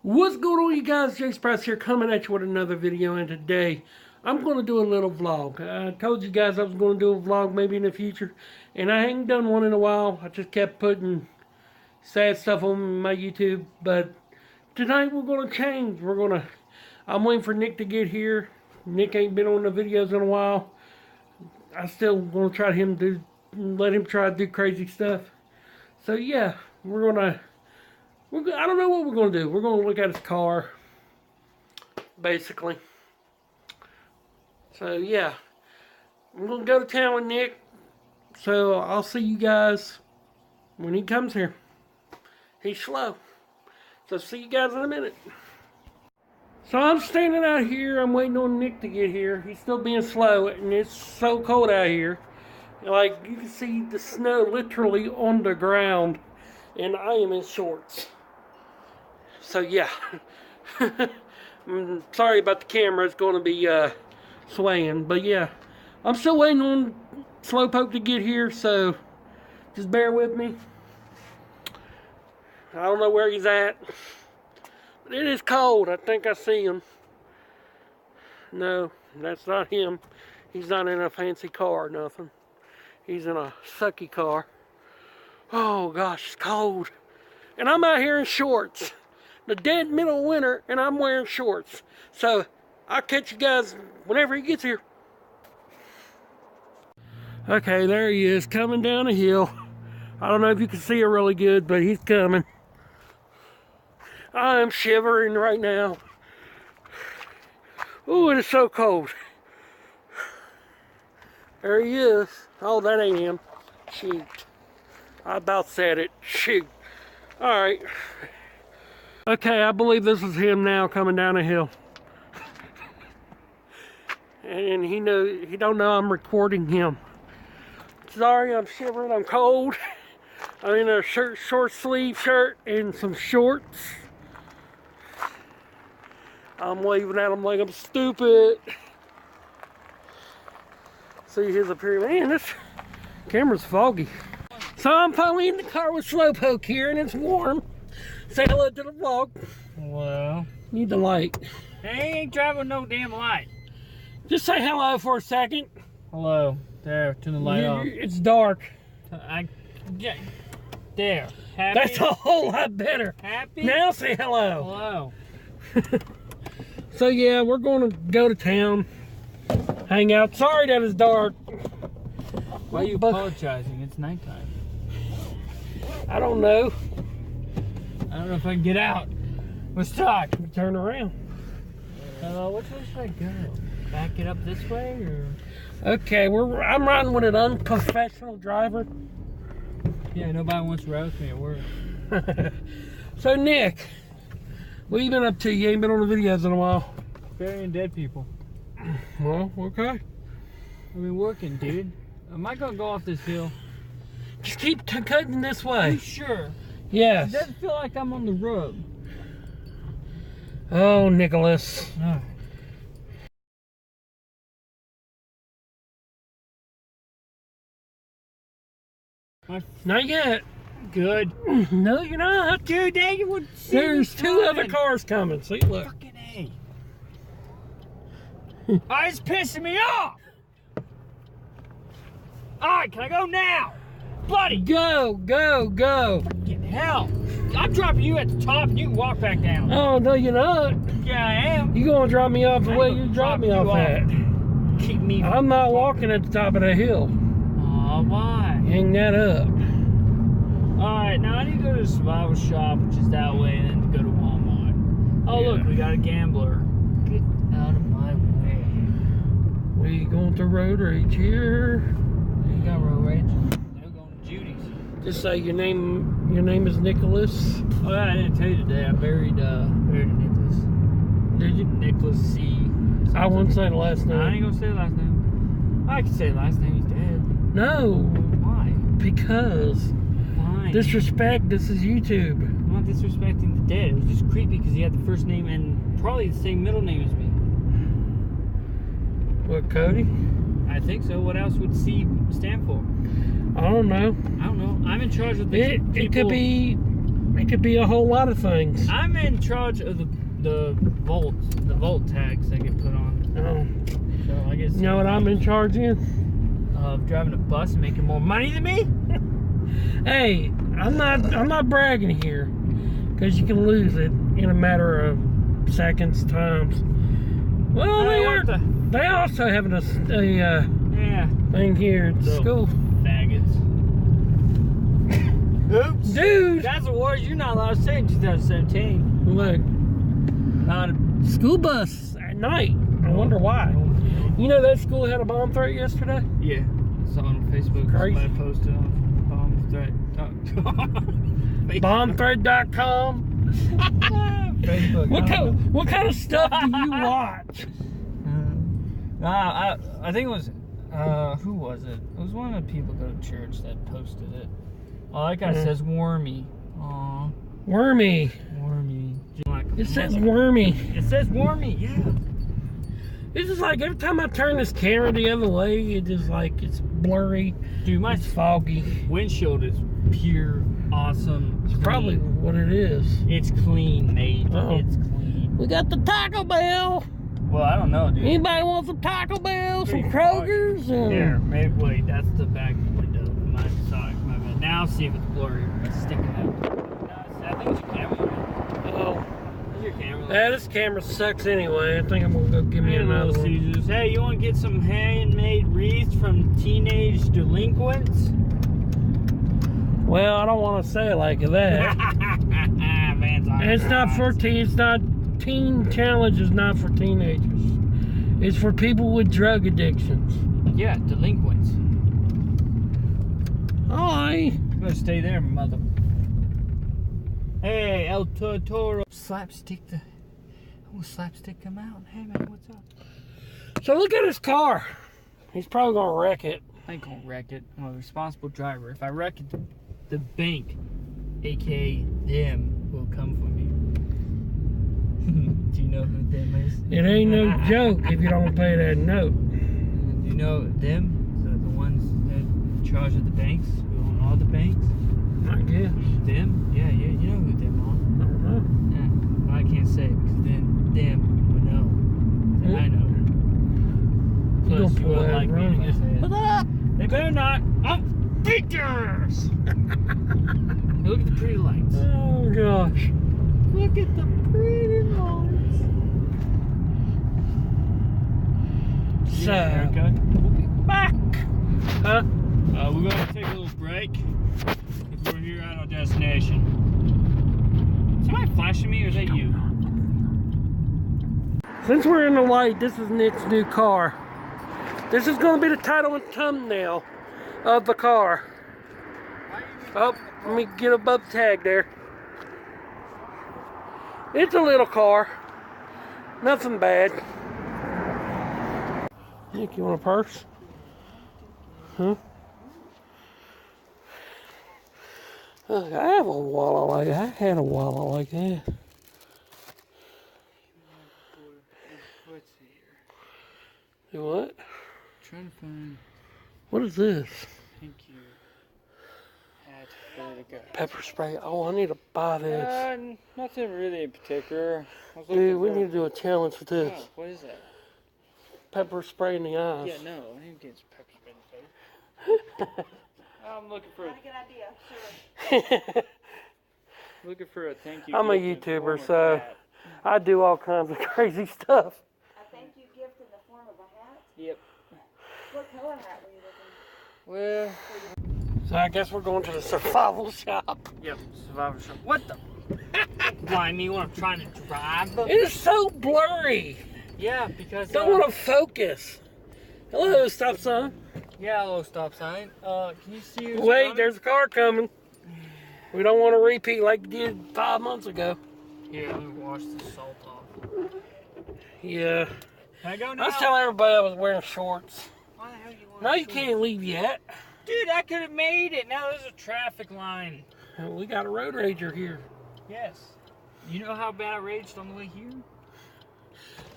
What's going on, you guys? Jace Price here, coming at you with another video, and today I'm going to do a little vlog. I told you guys I was going to do a vlog maybe in the future, and I ain't done one in a while. I just kept putting sad stuff on my YouTube, but tonight we're going to change. I'm waiting for Nick to get here. Nick ain't been on the videos in a while. I still want to let him try to do crazy stuff. So yeah, I don't know what we're going to do. We're going to look at his car, basically. So, yeah. I'm going to go to town with Nick. So, I'll see you guys when he comes here. He's slow. So, see you guys in a minute. So, I'm standing out here. I'm waiting on Nick to get here. He's still being slow, and it's so cold out here. Like, you can see the snow literally on the ground, and I am in shorts. So yeah, I'm sorry about the camera. It's going to be swaying, but yeah, I'm still waiting on Slowpoke to get here, so just bear with me. I don't know where he's at, but it is cold. I think I see him. No, that's not him. He's not in a fancy car or nothing. He's in a sucky car. Oh gosh, it's cold, and I'm out here in shorts. The dead middle of winter, and I'm wearing shorts. So, I'll catch you guys whenever he gets here. Okay, there he is, coming down the hill. I don't know if you can see it really good, but he's coming. I am shivering right now. Ooh, it is so cold. There he is. Oh, that ain't him. Shoot. I about said it. Shoot. Alright. Okay, I believe this is him now coming down the hill. And he don't know I'm recording him. Sorry, I'm shivering, I'm cold. I'm in a short sleeve shirt and some shorts. I'm waving at him like I'm stupid. See his appearance. Man, this camera's foggy. So I'm finally in the car with Slowpoke here, and it's warm. Say hello to the vlog. Hello. Need the light. I ain't driving no damn light. Just say hello for a second. Hello. There, turn the light off. It's dark. There. Happy? That's a whole lot better. Happy? Now say hello. Hello. So yeah, we're going to go to town. Hang out. Sorry that it's dark. Why are you apologizing? It's nighttime. I don't know. I don't know if I can get out. Let's talk. Turn around. Which way should I go? Back it up this way, or? Okay, I'm riding with an unprofessional driver. Yeah, nobody wants to ride with me at work. So Nick, what you been up to? You ain't been on the videos in a while. Burying dead people. Well, okay. I've been working, dude. Am I gonna go off this hill? Just keep cutting this way. Are you sure? Yes. It doesn't feel like I'm on the road. Oh, Nicholas. Oh. Not yet. Good. No, you're not. Dude, dang, you would see. There's two other cars coming. See, look. Fucking A. Oh, it's pissing me off. Alright, can I go now? Buddy! Go, go, go. Fucking hell. I'm dropping you at the top and you can walk back down. Oh, no, you're not. Yeah, I am. You gonna drop me off the way you drop me off at. Keep me. I'm not walking at the top of the hill. Aw, why? Hang that up. Alright, now I need to go to the survival shop, which is that way, and then to go to Walmart. Oh, Yeah. look, we got a gambler. Get out of my way. We going to road rage here. You got road rage? They're going to Judy's. Just say your name is Nicholas. Oh yeah, I didn't tell you today. I buried Nicholas. Did you? Nicholas C. I wouldn't say the last No, I ain't name. gonna say the last name. I can say the last name. He's dead. No, Why? because Fine. disrespect. This is YouTube. I'm not disrespecting the dead. It was just creepy because he had the first name and probably the same middle name as me. What, Cody? I think so. What else would C stand for? I don't know. I don't know. I'm in charge of the It people. could be It could be a whole lot of things. I'm in charge of the volt tags that get put on. Oh. So I guess. You know what I'm in charge of? Of driving a bus and making more money than me. Hey, I'm not bragging here, because you can lose it in a matter of seconds, times. Well, they also have a thing here at Little school. Faggots. Oops. Dude! That's a word you're not allowed to say in 2017. Look, Not a school bus at night. I wonder why. You know that school had a bomb threat yesterday? Yeah. I saw on Facebook. Crazy. Somebody posted on bomb threat. Bombthread.com. Facebook. What kind of stuff do you watch? I think it was who was it? It was one of the people go to church that posted it. Oh, that guy says wormy. Aw, Wormy. wormy. It says wormy. It says wormy. Yeah. It's just like every time I turn this camera the other way, it just like it's blurry. Dude, my It's foggy. windshield is pure, awesome. It's probably what it is. It's clean, mate. Uh-oh. It's clean. We got the Taco Bell. Well, I don't know, dude. Anybody want some Taco Bell, some Pretty Kroger's? Here, maybe wait. That's the back window. Sorry, my bad. Now see if it's blurry. It's sticking out. I think it's your camera. Oh, It's your camera. this camera sucks anyway. I think I'm gonna go give me Hey, another Little one. Caesars. Hey, you want to get some handmade wreaths from teenage delinquents? Well, I don't want to say it like that. And it's not for teen. It's not teen challenge. Is not for teenagers. It's for people with drug addictions. Yeah, delinquents. Hi. I'm gonna stay there, mother. Hey, El Toro. Slapstick slapstick come out. Hey man, what's up? So look at his car. He's probably gonna wreck it. I ain't gonna wreck it. I'm a responsible driver. If I wreck it, the bank, aka them, will come for me. Do you know who them is? It ain't no joke if you don't pay that note. Do you know them? The ones that in charge of the banks, who own all the banks? I guess. Them? Yeah, you know who them are. I don't know. Yeah, but I can't say it because then them would know. And I know. You Plus, don't you pull won't that like me wrong. if I say it. Put up. They better not. I'm pictures! Look at the pretty lights. Oh gosh. Look at the pretty lights. So Haircut. We'll be back. huh? We're gonna take a little break because we're here at our destination. Somebody flashing me, or is that you? Since we're in the light, this is Nick's new car. This is going to be the title and thumbnail of the car. Oh, let me get above the tag there. It's a little car. Nothing bad. Nick, you want a purse? Huh? Look, I have a wallet like that. I had a wallet like that. What's here? Do what? Trying to find. What is this? Thank you. Hat for the guy. Pepper spray. Oh, I need to buy this. Nothing really in particular. Dude, we need to do a challenge with this. Oh, what is that? Pepper spray in the eyes. Yeah, no, I didn't get pepper spray in the face. I'm looking for Not a good idea. Sure. looking for a thank you. I'm a gift in the YouTuber, form of so a hat. I do all kinds of crazy stuff. A thank you gift in the form of a hat? Yep. What color hat were you looking? Well. So I guess we're going to the survival shop. Yep. Survivor shop. What the? Blind me when I'm trying to drive. It is so blurry. Yeah, because. Don't want to focus. Hello, stop sign. Yeah, hello, stop sign. Can you see who's Wait, coming? there's a car coming. We don't want to repeat like we did 5 months ago. Here, let me wash the salt off. Yeah. Can I go I now? was telling everybody I was wearing shorts. Why the hell you want No, to you can't leave yet. Dude, I could have made it. Now there's a traffic line. We got a road rager here. Yes. You know how bad I raged on the way here?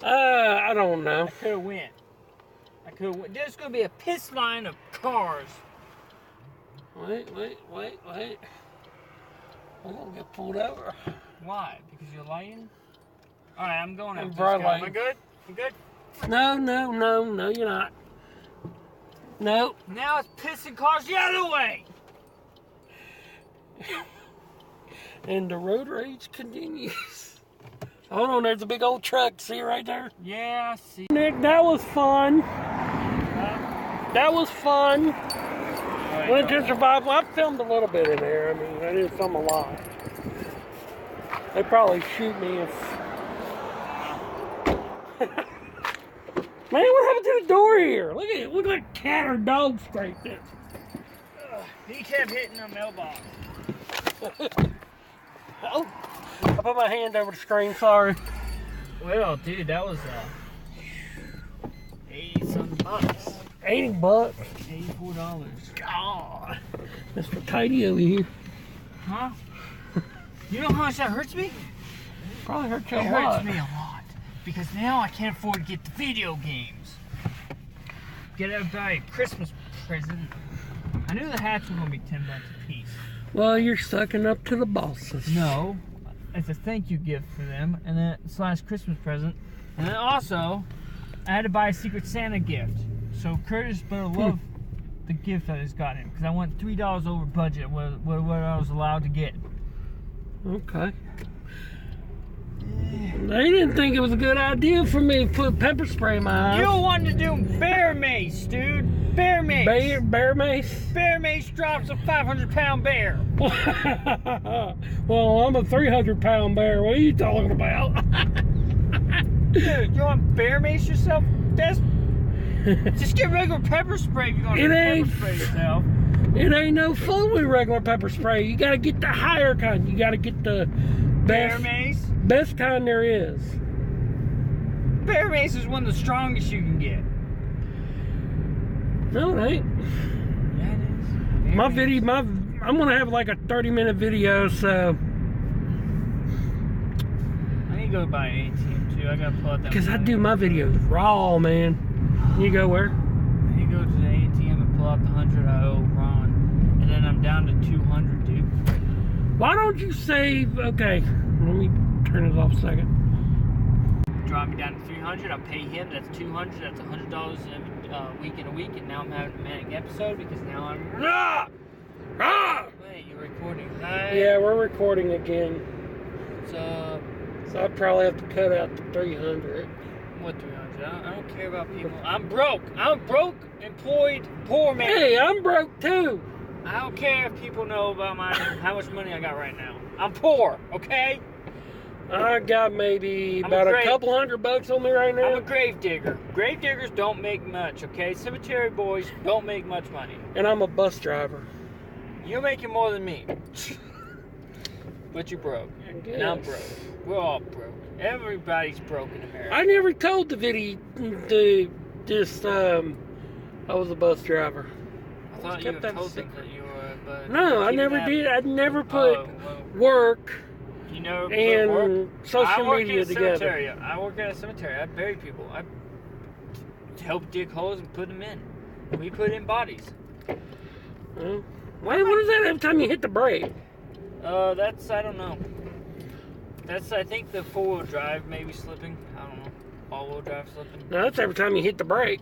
I don't know. I could have went. There's going to be a piss line of cars. Wait. We're gonna get pulled over. Why? Because you're lying? Alright, I'm going after this bright guy. Am I light. good? You good? No, you're not. No. Now it's pissing cars the other way! And the road rage continues. Hold on, there's a big old truck. See it right there? Yeah, I see. Nick, that was fun. That was fun. Winter Survival. I filmed a little bit in there. I mean, I didn't film a lot. They'd probably shoot me if... Man, what happened to the door here? Look at it. Look like a cat or dog scraped it. He kept hitting the mailbox. Oh, I put my hand over the screen. Sorry. Well, dude, that was 80-something bucks. $80. $84. God. Mr. Tidy over here. Huh? You know how much that hurts me? Probably hurt you It a lot. hurts me a lot. Because now I can't afford to get the video games. Get everybody a Christmas present. I knew the hats were going to be $10 a piece. Well, you're sucking up to the bosses. No. It's a thank you gift for them. And then / Christmas present. And then also, I had to buy a Secret Santa gift. So Curtis better love the gift I just got him. Because I went $3 over budget what I was allowed to get. Okay. They didn't think it was a good idea for me to put pepper spray in my eyes. You wanted to do bear mace, dude. Bear mace. Bear mace? Bear mace drops a 500-pound bear. Well, I'm a 300-pound bear. What are you talking about? Dude, you want bear mace yourself? Just get regular pepper spray if you're gonna pepper spray yourself. It ain't no fun with regular pepper spray. You gotta get the higher kind. You gotta get the Bear mace? best kind there is. Bear mace is one of the strongest you can get. No, it ain't. Yeah, it is. I'm gonna have like a 30-minute video, so. I need to go buy an ATM too. I gotta pull out that. Because I do my videos raw, man. You go where? I need to go to the ATM and pull out the 100 I owe Ron. And then I'm down to 200, dude. Why don't you save? Okay, let me turn this off a second. Drop me down to 300. I'll pay him. That's 200. That's $100 a week in a week. And now I'm having a manic episode because now I'm. Ah! Ah! Wait, you're recording? Right? Yeah, we're recording again. So, So I'd probably have to cut out the 300. what 300? I don't care about people. I'm broke. I'm broke, employed, poor man. Hey, I'm broke too. I don't care if people know about how much money I got right now. I'm poor, okay? I got maybe I'm about a great. couple $100 on me right I'm now. a grave digger. Grave diggers don't make much, okay? Cemetery boys don't make much money. And I'm a bus driver. You're making more than me. But you're broke. And I'm broke. We're all broke. Everybody's broke in America. I never told I was a bus driver. I thought you kept had that told them secret. that you were, but... No, I keep never that- did. I never put Oh, well, work you never put and work. social I work media in a together. cemetery. I work at a cemetery. I bury people. I help dig holes and put them in. We put in bodies. Well, what is that every time you hit the brake? That's, I don't know. That's, I think, the four-wheel drive maybe slipping. I don't know. All-wheel drive slipping. No, that's every time you hit the brake.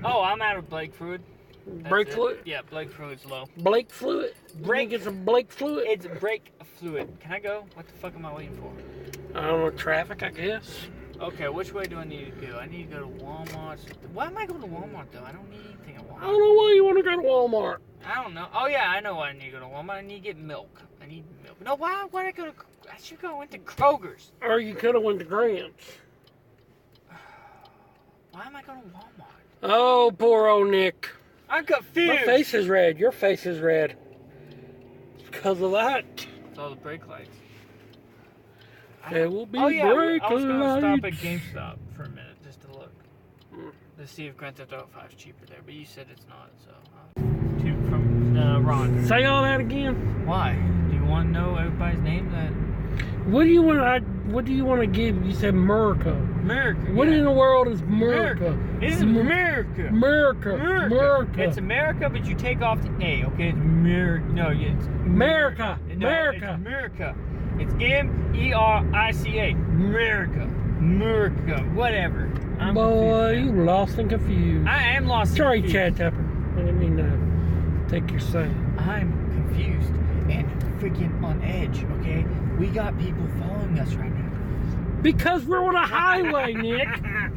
Oh, I'm out of brake fluid. That's Brake it. fluid? Yeah, brake fluid's low. Blake fluid? Brake- It's a Blake fluid? It's brake fluid. Can I go? What the fuck am I waiting for? I don't know, traffic, I guess. Okay, which way do I need to go? I need to go to Walmart. Why am I going to Walmart, though? I don't need anything at I Walmart. don't know why you want to go to Walmart. I don't know. Oh, yeah, I know why I need to go to Walmart. I need to get milk. I need milk. No, why did I go to... I should go into Kroger's. Or you could have went to Grant's. Why am I going to Walmart? Oh, poor old Nick. I'm confused. My face is red. Your face is red. It's because of that. It's all the brake lights. There will be Oh, yeah, brake I was going to stop at lights. GameStop for a minute just to look. Mm. To see if Grand Theft Auto 5 is cheaper there, but you said it's not, so... from Ron. Say all that again. Why? Do you want to know everybody's name? What do you want to give? You said America. America. What yeah. in the world is America? This is America. America. America. It's America, but you take off the A, okay? It's America. No, it's America. No, America. It's America. It's Merica. America. America. Whatever. I'm Boy, confused you now. lost and confused. I am lost. and Sorry, confused. Chad Tepper. I didn't mean to take your son. I'm confused and freaking on edge, okay? We got people following us right now. Because we're on a highway, Nick. I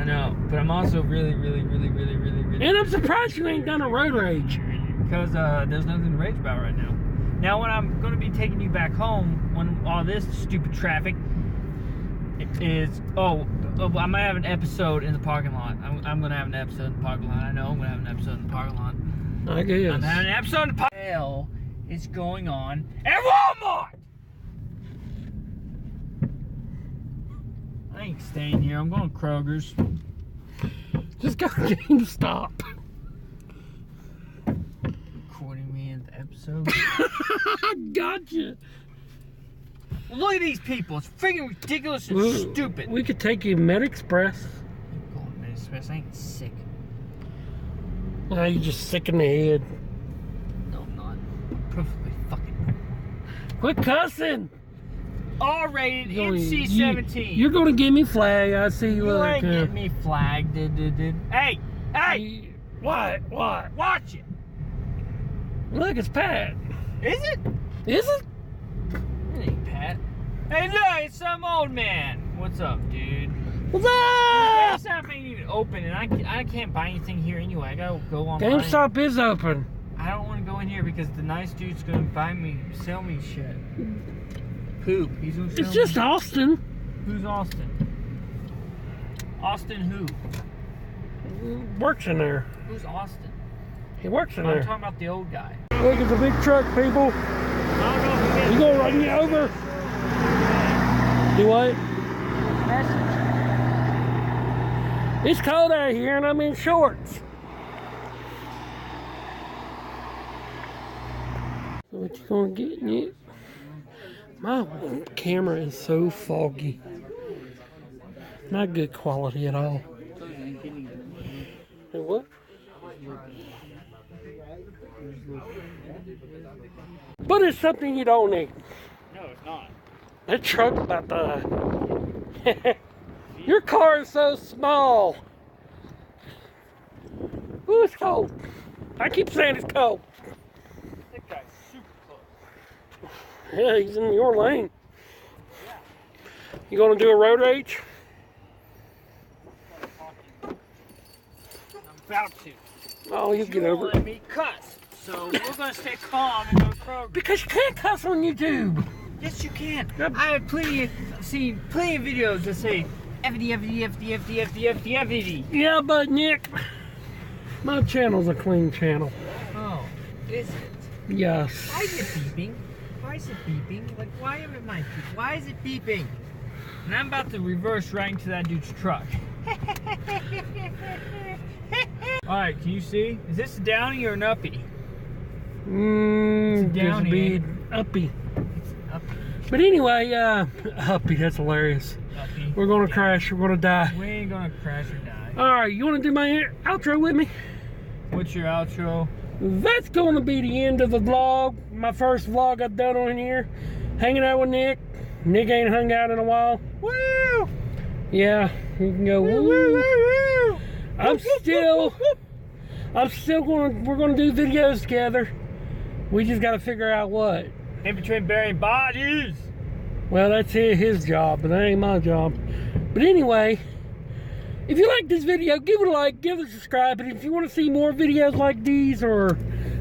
know, but I'm also really. And I'm surprised you ain't done a road rage. Because there's nothing to rage about right now. Now, when I'm going to be taking you back home, when all this stupid traffic is, I might have an episode in the parking lot. I'm going to have an episode in the parking lot. I know I'm going to have an episode in the parking lot. I guess. I'm having an episode in the parking lot. What the hell is going on at Walmart? I ain't staying here. I'm going to Kroger's. Just go to GameStop. Recording me in the episode. I gotcha. Look at these people. It's freaking ridiculous and stupid. We could take you MedExpress. I'm going to Express. I ain't sick. Now you're just sick in the head. No, I'm not. Perfectly fucking. Quit cussing. R-rated NC-17. You're gonna give me flag. I see you. You Like, ain't getting me flagged. Hey! What? Watch it. Look, it's Pat. Is it? Is it? It ain't Pat. Hey, look, it's some old man. What's up, dude? What's up? GameStop ain't even open, and I can't buy anything here anyway. I gotta go online. GameStop is open. I don't want to go in here because the nice dude's gonna sell me shit. Poop. He's gonna sell It's just me. Austin. Who's Austin? Austin who? Works in there. Who's Austin? He works in I'm there. talking about the old guy. Look, it's a big truck, people. I don't know if You he gonna run you over? Do what? message. It's cold out here and I'm in shorts. So what you gonna get, Nick? My camera is so foggy. Not good quality at all. Hey, what? But it's something you don't need. No, it's not. That truck about the... Your car is so small. Ooh, it's cold. I keep saying it's cold. That guy's super close. Yeah, he's in your lane. You gonna do a road rage? I'm about to. Oh, you get over it. Let me cuss. So we're gonna stay calm and go to Kroger. Because you can't cuss on YouTube. Yes, you can. Yep. I have seen plenty of videos that say FD. Yeah, but Nick, my channel's a clean channel. Oh, is it? Yes. Why is it beeping? Why is it beeping? Like, why am I beeping? Why is it beeping? And I'm about to reverse right into that dude's truck. Alright, can you see? Is this a downy or an uppy? It's a downy, be ain't uppy. It's an uppy. But anyway, uppy, that's hilarious. Uppy. We're gonna Yeah. crash, we're gonna die. We ain't gonna crash or die. Alright, you wanna do my outro with me? What's your outro? That's gonna be the end of the vlog. My first vlog I've done on here. Hanging out with Nick. Nick ain't hung out in a while. Woo! Yeah, you can go woo. Woo! We're gonna do videos together. We just gotta figure out what. In between burying bodies. Well, that's his job, but that ain't my job. But anyway, if you like this video, give it a like, give it a subscribe. And if you want to see more videos like these, or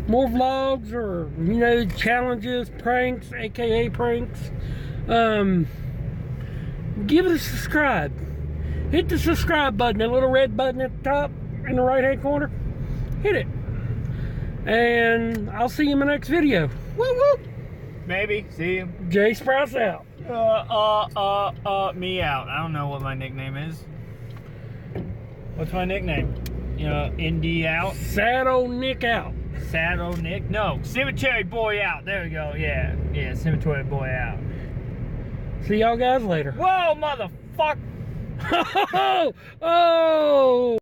more vlogs, or, you know, challenges, pranks, aka pranks, give it a subscribe. Hit the subscribe button, that little red button at the top in the right hand corner. Hit it. And I'll see you in my next video. Woo woo! Maybe. See you. Jay Sprouse out. Me out. I don't know what my nickname is. What's my nickname? Indy out. Sad old Nick out. Sad old Nick. No, Cemetery Boy out. There we go. Yeah, Cemetery Boy out. See y'all guys later. Whoa, motherfucker! Oh!